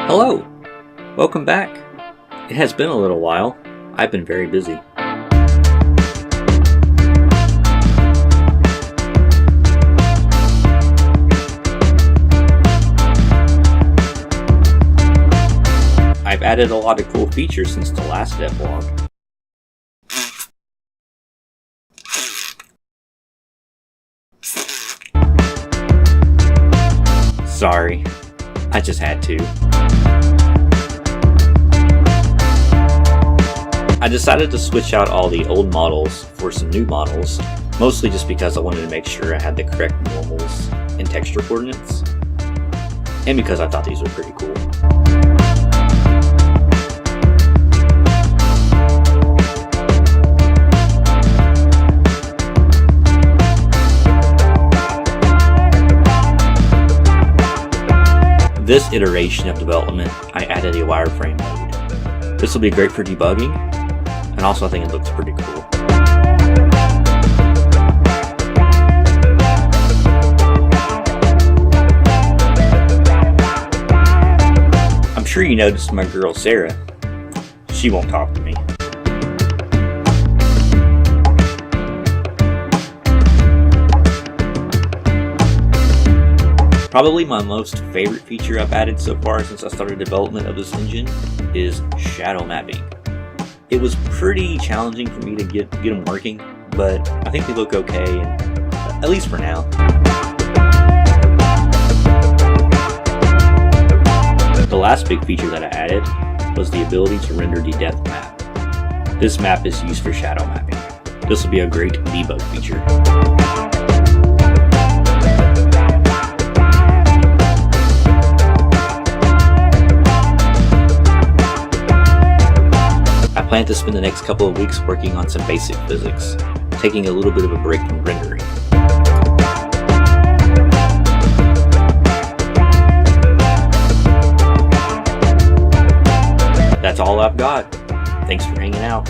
Hello! Welcome back. It has been a little while. I've been very busy. I've added a lot of cool features since the last devlog. Sorry, I just had to. I decided to switch out all the old models for some new models, mostly just because I wanted to make sure I had the correct normals and texture coordinates, and because I thought these were pretty cool. This iteration of development, I added a wireframe mode. This will be great for debugging, and also I think it looks pretty cool. I'm sure you noticed my girl Sara. She won't talk to me. Probably my most favorite feature I've added so far since I started development of this engine is shadow mapping. It was pretty challenging for me to get them working, but I think they look okay, at least for now. The last big feature that I added was the ability to render the depth map. This map is used for shadow mapping. This will be a great debug feature. I plan to spend the next couple of weeks working on some basic physics, taking a little bit of a break from rendering. That's all I've got. Thanks for hanging out.